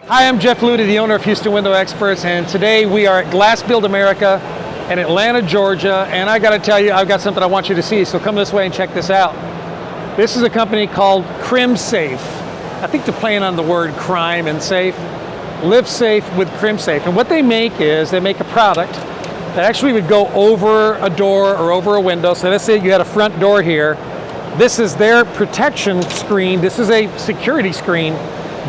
Hi, I'm Jeff Ludy, the owner of Houston Window Experts, and today we are at GlassBuild America in Atlanta, Georgia, and I got to tell you, I've got something I want you to see, so come this way and check this out. This is a company called CrimSafe. I think they're playing on the word crime and safe. Live safe with CrimSafe, and what they make is they make a product that actually would go over a door or over a window. So let's say you had a front door here. This is their protection screen. This is a security screen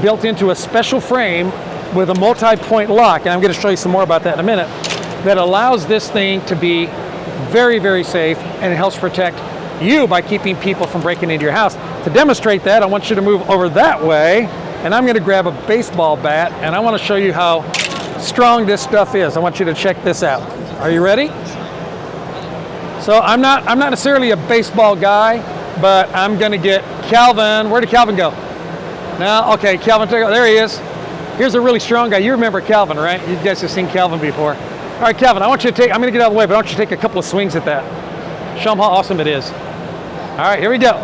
built into a special frame with a multi-point lock, and I'm going to show you some more about that in a minute, that allows this thing to be very, very safe, and it helps protect you by keeping people from breaking into your house. To demonstrate that, I want you to move over that way, and I'm going to grab a baseball bat, and I want to show you how strong this stuff is. I want you to check this out. Are you ready? So I'm not necessarily a baseball guy, but I'm going to get Calvin. Where did Calvin go? Now, okay, Calvin, there he is. Here's a really strong guy. You remember Calvin, right? You guys have seen Calvin before. All right, Calvin, I want you to take, I'm going to get out of the way, but I want you to take a couple of swings at that. Show them how awesome it is. All right, here we go.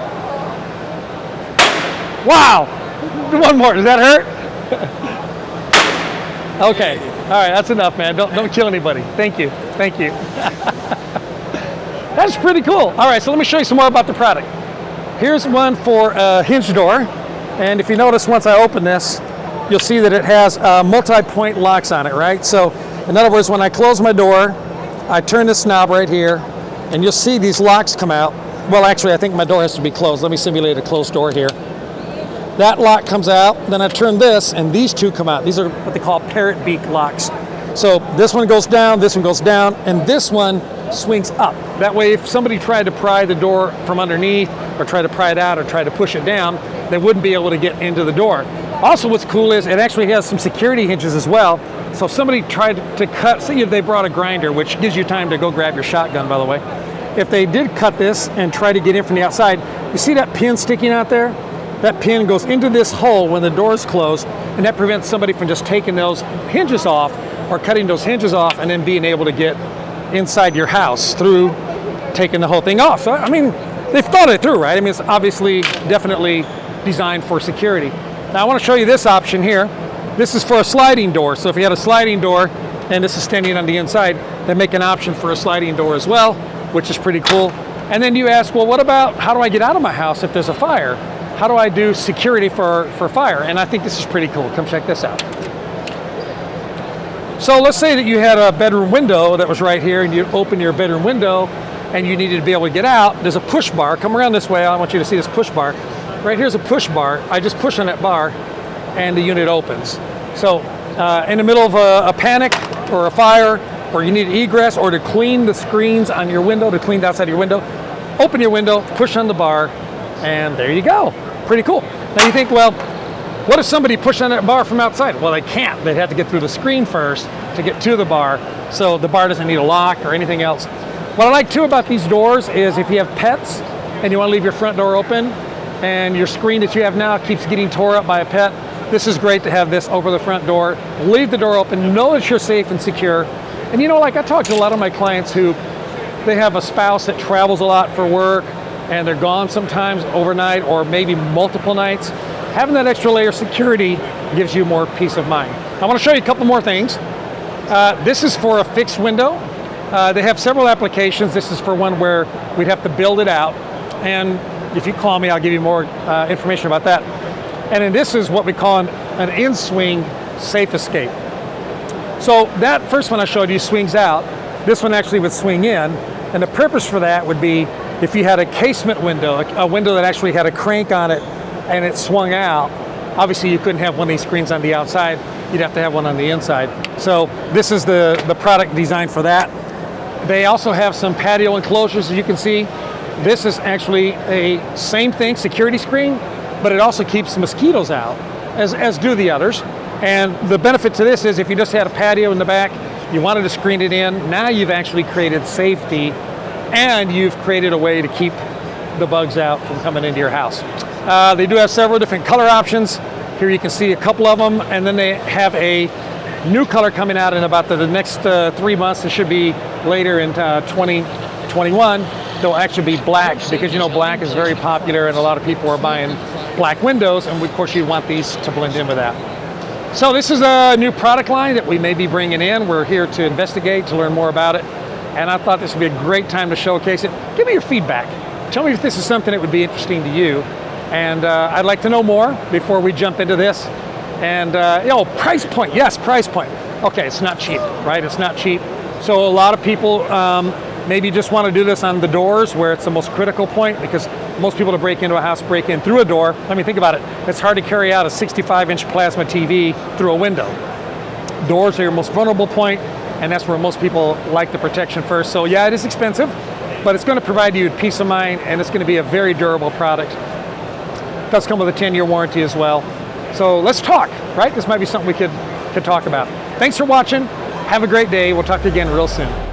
Wow! One more. Does that hurt? Okay. All right, that's enough, man. Don't kill anybody. Thank you. Thank you. That's pretty cool. All right, so let me show you some more about the product. Here's one for a hinge door. And if you notice, once I open this, you'll see that it has multi-point locks on it, right? So, in other words, when I close my door, I turn this knob right here, and you'll see these locks come out. Well, actually, I think my door has to be closed. Let me simulate a closed door here. That lock comes out, then I turn this, and these two come out. These are what they call parrot beak locks. So this one goes down, and this one swings up. That way, if somebody tried to pry the door from underneath, or try to pry it out, or try to push it down, they wouldn't be able to get into the door. Also, what's cool is it actually has some security hinges as well. So if somebody tried to cut, say if they brought a grinder, which gives you time to go grab your shotgun, by the way. If they did cut this and try to get in from the outside, you see that pin sticking out there? That pin goes into this hole when the door is closed, and that prevents somebody from just taking those hinges off or cutting those hinges off and then being able to get inside your house through taking the whole thing off. So, I mean, they've thought it through, right? I mean, it's obviously definitely designed for security. Now, I want to show you this option here. This is for a sliding door. So if you had a sliding door and this is standing on the inside, they make an option for a sliding door as well, which is pretty cool. And then you ask, well, what about how do I get out of my house if there's a fire? How do I do security for fire? And I think this is pretty cool. Come check this out. So let's say that you had a bedroom window that was right here, and you open your bedroom window and you needed to be able to get out. There's a push bar. Come around this way. I want you to see this push bar. Right here's a push bar. I just push on that bar and the unit opens. So in the middle of a panic or a fire, or you need egress, or to clean the screens on your window, to clean the outside of your window, open your window, push on the bar, and there you go. Pretty cool. Now you think, well, what if somebody pushed on that bar from outside? Well, they can't. They'd have to get through the screen first to get to the bar, so the bar doesn't need a lock or anything else. What I like too about these doors is if you have pets and you want to leave your front door open and your screen that you have now keeps getting tore up by a pet, this is great to have this over the front door. Leave the door open, know that you're safe and secure. And you know, like I talk to a lot of my clients who, they have a spouse that travels a lot for work and they're gone sometimes overnight or maybe multiple nights. Having that extra layer of security gives you more peace of mind. I want to show you a couple more things. This is for a fixed window. They have several applications. This is for one where we'd have to build it out. And if you call me, I'll give you more information about that. And then this is what we call an in-swing safe escape. So that first one I showed you swings out. This one actually would swing in. And the purpose for that would be if you had a casement window, a window that actually had a crank on it and it swung out, obviously you couldn't have one of these screens on the outside. You'd have to have one on the inside. So this is the product designed for that. They also have some patio enclosures, as you can see. This is actually a same thing, security screen, but it also keeps mosquitoes out, as do the others. And the benefit to this is if you just had a patio in the back, you wanted to screen it in, now you've actually created safety and you've created a way to keep the bugs out from coming into your house. They do have several different color options. Here you can see a couple of them, and then they have a new color coming out in about the next 3 months. It should be later in 2021. They'll actually be black, because you know black is very popular and a lot of people are buying black windows, and of course you want these to blend in with that. So this is a new product line that we may be bringing in. We're here to investigate, to learn more about it. And I thought this would be a great time to showcase it. Give me your feedback. Tell me if this is something that would be interesting to you. And I'd like to know more before we jump into this. And price point, yes, price point. Okay, it's not cheap, right? It's not cheap. So a lot of people maybe just want to do this on the doors where it's the most critical point, because most people to break into a house break in through a door. I mean, think about it. It's hard to carry out a 65-inch plasma TV through a window. Doors are your most vulnerable point, and that's where most people like the protection first. So yeah, it is expensive, but it's going to provide you peace of mind, and it's going to be a very durable product. It does come with a 10-year warranty as well. So let's talk, right? This might be something we could talk about. Thanks for watching. Have a great day. We'll talk to you again real soon.